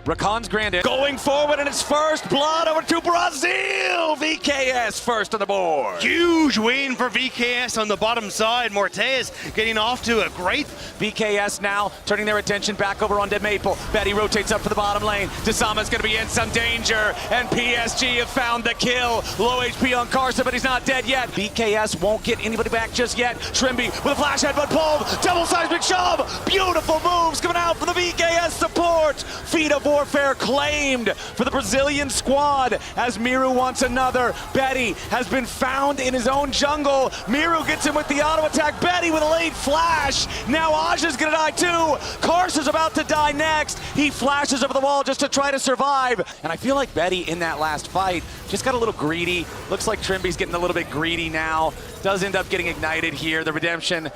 Rakan's granted. Going forward in his first blood over to Brazil. VKS first on the board. Huge win for VKS on the bottom side. Mortez getting off to a great... VKS now turning their attention back over onto Maple. Betty rotates up for the bottom lane. Desama's going to be in some danger. And PSG have found the kill. Low HP on Karsa, but he's not dead yet. VKS won't get anybody back just yet. Trimby with a flash headbutt pulled. Double seismic shove. Beautiful moves coming out for the VKS support. Feet of Warfare claimed for the Brazilian squad as Miru wants another. Betty has been found in his own jungle. Miru gets him with the auto attack. Betty with a late flash. Now Aja's gonna die too. Karsa's about to die next. He flashes over the wall just to try to survive. And I feel like Betty in that last fight just got a little greedy. Looks like Trimby's getting a little bit greedy now. Does end up getting ignited here. The redemption.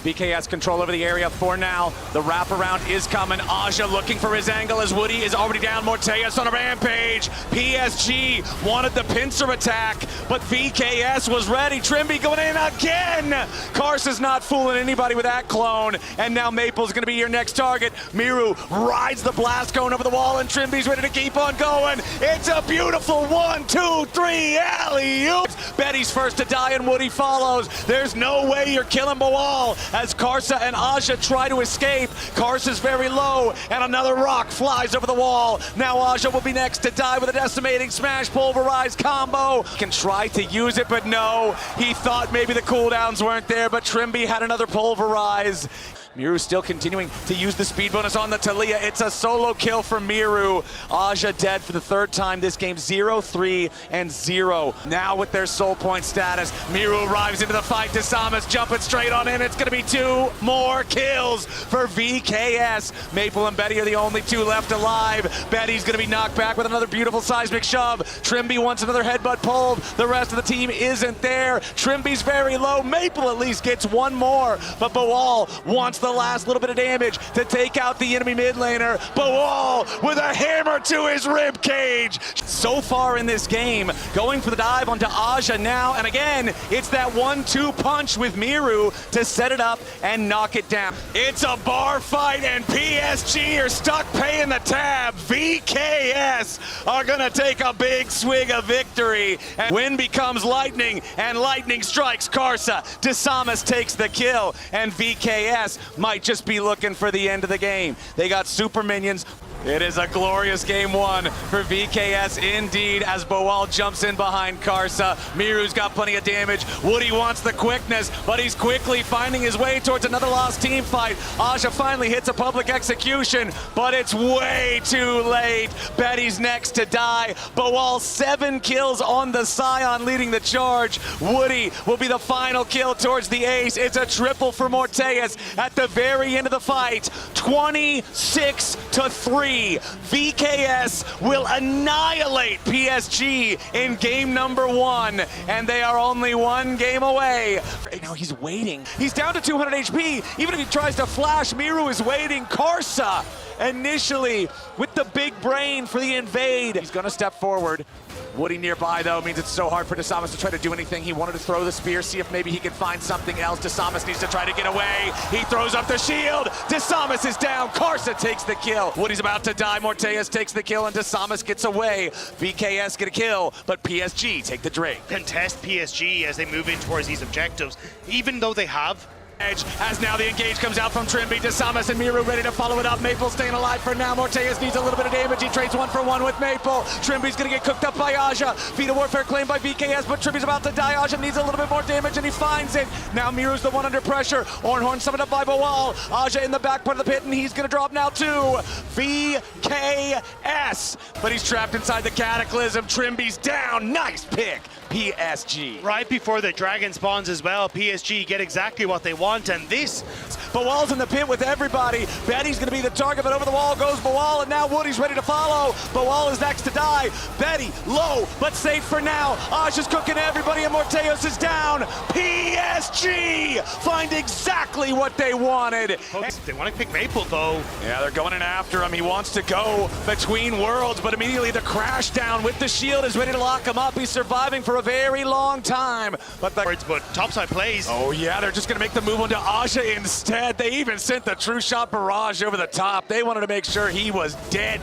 VKS control over the area for now. The wraparound is coming. Aja looking for his angle as Woody is already down. Morteus on a rampage. PSG wanted the pincer attack, but VKS was ready. Trimby going in again. Karsa's not fooling anybody with that clone. And now Maple's going to be your next target. Miru rides the blast cone over the wall, and Trimby's ready to keep on going. It's a beautiful 1, 2, 3 alley-oops. Betty's first to die, and Woody follows. There's no way you're killing Bawal as Karsa and Aja try to escape. Karsa's very low, and another rock flies over the wall. Now Aja will be next to die with a decimating smash pulverized combo. Can try to use it, but no. He thought maybe the cooldowns weren't there, but Trimby had another pulverize. Miru still continuing to use the speed bonus on the Talia. It's a solo kill for Miru. Aja dead for the third time this game. 0, 3, and 0. Now with their soul point status, Miru arrives into the fight. Desama's jumping straight on in. It's going to be 2 more kills for VKS. Maple and Betty are the only 2 left alive. Betty's going to be knocked back with another beautiful seismic shove. Trimby wants another headbutt pulled. The rest of the team isn't there. Trimby's very low. Maple at least gets 1 more, but Bawal wants the last little bit of damage to take out the enemy mid laner. Bawal with a hammer to his rib cage. So far in this game, going for the dive onto Aja now, and again, it's that 1-2 punch with Miru to set it up and knock it down. It's a bar fight, and PSG are stuck paying the tab. VKS are gonna take a big swig of victory, and win becomes lightning, and lightning strikes Karsa. Desamas takes the kill, and VKS might just be looking for the end of the game. They got super minions. It is a glorious game 1 for VKS indeed as Bawal jumps in behind Karsa. Miru's got plenty of damage. Woody wants the quickness, but he's quickly finding his way towards another lost team fight. Aja finally hits a public execution, but it's way too late. Betty's next to die. Bawal 7 kills on the Scion leading the charge. Woody will be the final kill towards the ace. It's a triple for Morteus at the very end of the fight. 26-3. VKS will annihilate PSG in game number 1, and they are only 1 game away. Now he's waiting. He's down to 200 HP. Even if he tries to flash, Miru is waiting. Karsa initially with the big brain for the invade. He's gonna step forward. Woody nearby, though, means it's so hard for Desamas to try to do anything. He wanted to throw the spear, see if maybe he can find something else. Desamas needs to try to get away. He throws up the shield. Desamas is down. Karsa takes the kill. Woody's about to die. Morteus takes the kill, and Desamas gets away. VKS get a kill, but PSG take the Drake. Contest PSG as they move in towards these objectives, even though they have as now the engage comes out from Trimby. Desamas and Miru ready to follow it up. Maple staying alive for now. Morteus needs a little bit of damage. He trades 1 for 1 with Maple. Trimby's gonna get cooked up by Aja. Feet of Warfare claimed by VKS, but Trimby's about to die. Aja needs a little bit more damage, and he finds it. Now Miru's the one under pressure. Ornhorn summoned up by Bawal. Aja in the back part of the pit, and he's gonna drop now too. VKS, but he's trapped inside the Cataclysm. Trimby's down. Nice pick, PSG. Right before the dragon spawns as well, PSG get exactly what they want, and this... Bawal's in the pit with everybody. Betty's gonna be the target, but over the wall goes Bawal, and now Woody's ready to follow. Bawal is next to die. Betty, low, but safe for now. Aja's cooking everybody, and Morteus is down. PSG find exactly what they wanted. They want to pick Maple, though. Yeah, they're going in after him. He wants to go between worlds, but immediately the crash down with the shield is ready to lock him up. He's surviving for a a very long time. But topside plays. Oh yeah, they're just gonna make the move onto Aja instead. They even sent the true shot barrage over the top. They wanted to make sure he was dead.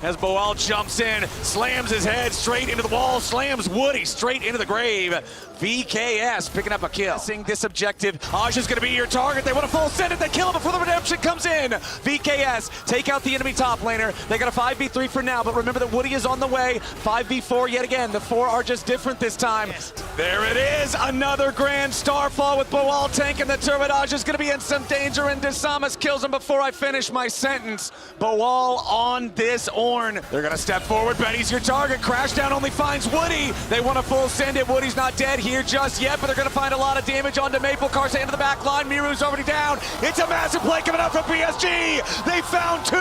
As Boal jumps in, slams his head straight into the wall, slams Woody straight into the grave. VKS picking up a kill. Seeing this objective, Aja's gonna be your target. They want to full send it, they kill him before the redemption comes in. VKS take out the enemy top laner. They got a 5v3 for now, but remember that Woody is on the way. 5v4 yet again. The 4 are just different this time. Yes. There it is, another grand starfall with Boal tanking the turret. Aja's gonna be in some danger, and Desamas kills him before I finish my sentence. Boal on this Ornn. They're gonna step forward. Betty's your target. Crashdown only finds Woody. They want to full send it. Woody's not dead here just yet, but they're gonna find a lot of damage onto Maple. Karsa into the back line. Miru's already down. It's a massive play coming out from PSG. They found 2.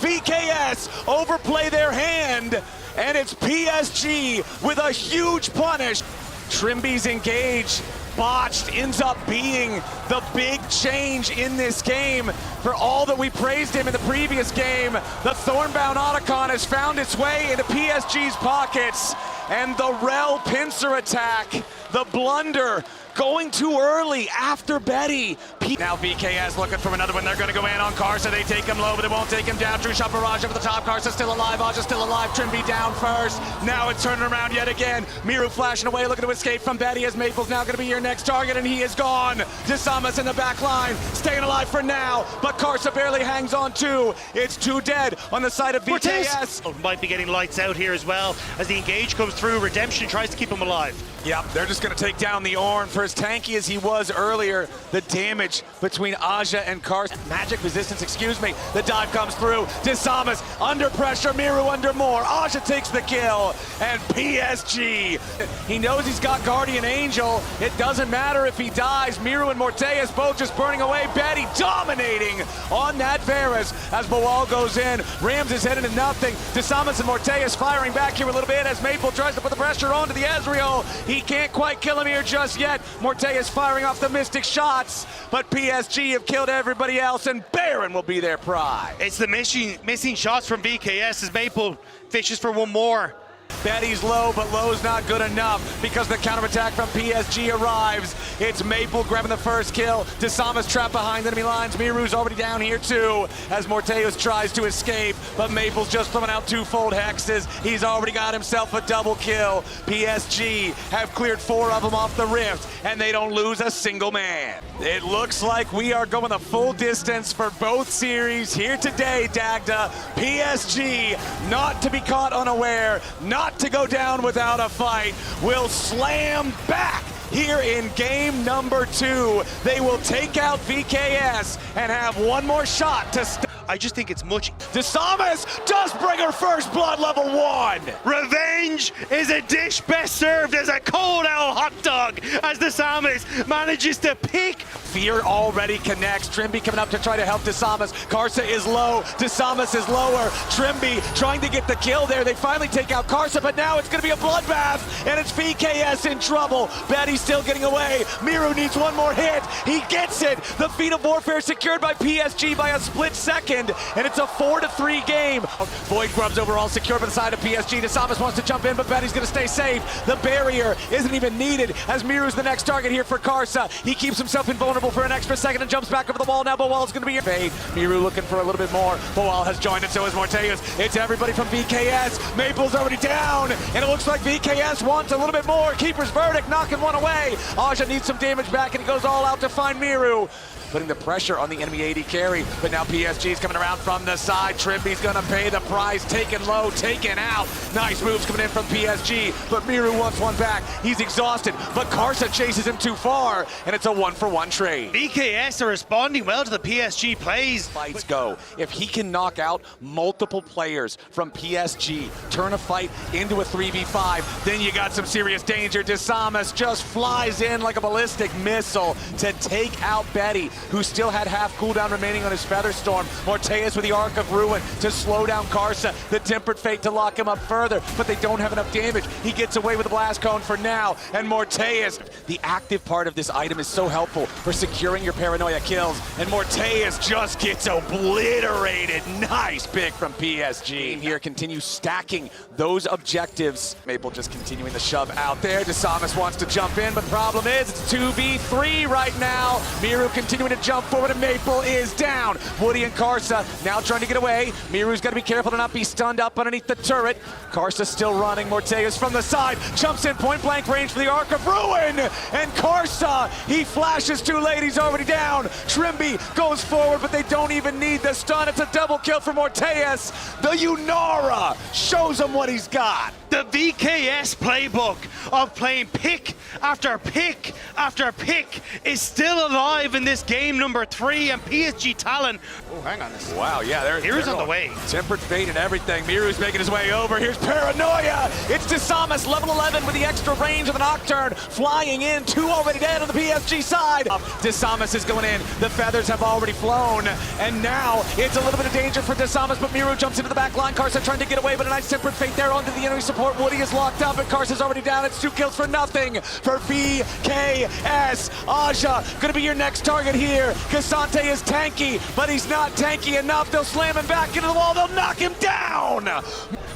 VKS overplay their hand, and it's PSG with a huge punish. Trimby's engage. Botched ends up being the big change in this game. For all that we praised him in the previous game, the Thornbound Otacon has found its way into PSG's pockets, and the Rel pincer attack, the blunder, going too early after Betty. Now VKS looking for another one. They're going to go in on Karsa. They take him low, but they won't take him down. True shot barrage over the top. Karsa still alive. Aja still alive. Trimby down first. Now it's turning around yet again. Miru flashing away, looking to escape from Betty, as Maple's now going to be your next target, and he is gone. Desamas in the back line, staying alive for now, but Karsa barely hangs on too. It's 2 dead on the side of VKS. Might be getting lights out here as well. As the engage comes through, Redemption tries to keep him alive. Yep, they're just going to take down the Ornn. For as tanky as he was earlier, the damage between Aja and Karsa. Magic resistance, excuse me. The dive comes through. Desamas under pressure. Miru under more. Aja takes the kill. And PSG, he knows he's got Guardian Angel. It doesn't matter if he dies. Miru and Morteus both just burning away. Betty dominating on that Varus as Boal goes in. Rams his head into nothing. Desamas and Morteus firing back here a little bit as Maple tries to put the pressure onto the Ezreal. He can't quite kill him here just yet. Morteus firing off the Mystic shots, but PSG have killed everybody else, and Baron will be their prize. It's the missing shots from VKS as Maple fishes for one more. Betty's low, but low's not good enough because the counterattack from PSG arrives. It's Maple grabbing the first kill. Desamas trapped behind enemy lines. Miru's already down here too as Morteus tries to escape, but Maple's just throwing out 2-fold hexes. He's already got himself a double kill. PSG have cleared 4 of them off the rift, and they don't lose a single man. It looks like we are going the full distance for both series here today, Dagda. PSG, not to be caught unaware, not to go down without a fight, will slam back here in game number 2. They will take out VKS and have one more shot to stop. I just think it's much. Desamas does bring her first blood, level 1. Revenge is a dish best served as a cold owl hot dog as Desamas manages to pick. Fear already connects. Trimby coming up to try to help Desamas. Karsa is low. Desamas is lower. Trimby trying to get the kill there. They finally take out Karsa, but now it's going to be a bloodbath, and it's VKS in trouble. Betty's still getting away. Miru needs one more hit. He gets it. The feat of warfare secured by PSG by a split second, and it's a 4-3 game. Void Grub's overall secure by the side of PSG. Desamas wants to jump in, but Betty's going to stay safe. The barrier isn't even needed as Miru's the next target here for Karsa. He keeps himself invulnerable for an extra second and jumps back over the wall. Now Boal's going to be fade. Miru looking for a little bit more. Boal has joined it, so is Morteus. It's everybody from VKS. Maple's already down, and it looks like VKS wants a little bit more. Keeper's verdict, knocking one away. Aja needs some damage back, and he goes all out to find Miru, putting the pressure on the enemy AD carry. But now PSG's coming around from the side. Trimby's gonna pay the price. Taken low, taken out. Nice moves coming in from PSG, but Miru wants one back. He's exhausted, but Karsa chases him too far, and it's a 1-for-1 trade. VKS are responding well to the PSG plays. Fights go. If he can knock out multiple players from PSG, turn a fight into a 3v5, then you got some serious danger. Desamas just flies in like a ballistic missile to take out Betty. who still had half cooldown remaining on his Featherstorm. Morteus with the Arc of Ruin to slow down Karsa. The Tempered Fate to lock him up further, but they don't have enough damage. He gets away with the Blast Cone for now, and Morteus, the active part of this item is so helpful for securing your Paranoia kills, and Morteus just gets obliterated. Nice pick from PSG. Here continues stacking those objectives. Maple just continuing the shove out there. Desamas wants to jump in, but the problem is it's 2v3 right now. Miru continuing to jump forward, and Maple is down. Woody and Karsa now trying to get away. Miru's got to be careful to not be stunned up underneath the turret. Karsa still running. Morteus from the side jumps in point blank range for the Arc of Ruin, and Karsa, he flashes too late. He's already down. Trimby goes forward, but they don't even need the stun. It's a double kill for Morteus. The Unara shows him what he's got. The VKS playbook of playing pick after pick after pick is still alive in this game number 3, and PSG Talon. Oh, hang on. Wow, yeah, Miru's on the way. Tempered Fate and everything. Miru's making his way over. Here's Paranoia. It's Desamas, level 11 with the extra range of the Nocturne, flying in. 2 already dead on the PSG side. Desamas is going in. The feathers have already flown, and now it's a little bit of danger for Desamas, but Miru jumps into the back line. Karsa trying to get away, but a nice Tempered Fate there onto the enemy support. Woody is locked up, and Karsa's already down. It's 2 kills for nothing for VKS. Aja gonna be your next target here. Cassante is tanky, but he's not tanky enough. They'll slam him back into the wall. They'll knock him down.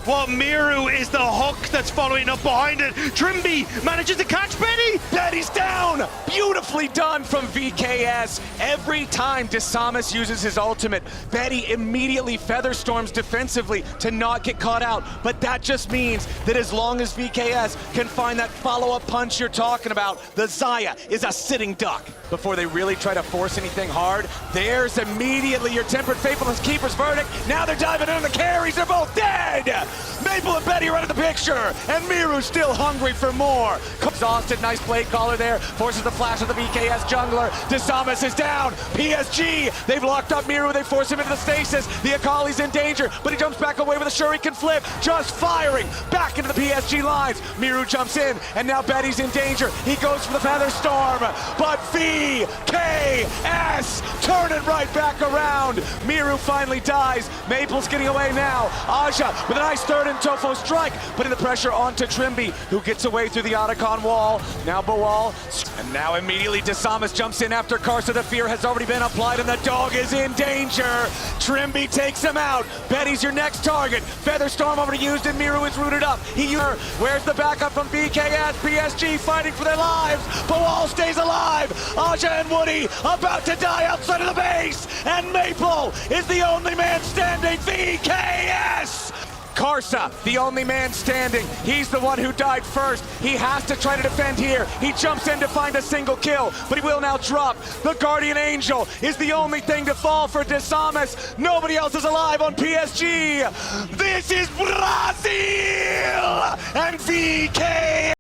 Well, Miru is the hook that's following up behind it. Trimby manages to catch Betty. Betty's down. Beautifully done from VKS. Every time Desamas uses his ultimate, Betty immediately Featherstorms defensively to not get caught out. But that just means that as long as VKS can find that follow-up punch you're talking about, the Xayah is a sitting duck. Before they really try to force anything hard, there's immediately your Tempered Faithfulness Keeper's verdict. Now they're diving in on the carries. They're both dead. Maple and Betty right in the picture, and Miru's still hungry for more. Exhausted, nice blade caller there, forces the flash of the VKS jungler. Desamas is down. PSG, they've locked up Miru. They force him into the stasis. The Akali's in danger, but he jumps back away with a Shuriken flip, just firing back into the PSG lines. Miru jumps in, and now Betty's in danger. He goes for the Featherstorm, but VKS turn it right back around. Miru finally dies. Maple's getting away now. Aja with a nice third and Tofo strike, putting the pressure onto Trimby, who gets away through the Otacon wall. Now Boal, and now immediately Desamas jumps in after Karsa. The fear has already been applied, and the dog is in danger. Trimby takes him out. Betty's your next target. Featherstorm already used, and Miru is rooted up. Where's the backup from VKS? PSG fighting for their lives. Boal stays alive. Aja and Woody about to die outside of the base, and Maple is the only man standing. VKS! Karsa, the only man standing. He's the one who died first. He has to try to defend here. He jumps in to find a single kill, but he will now drop. The Guardian Angel is the only thing to fall for Desamas. Nobody else is alive on PSG. This is Brazil! And VK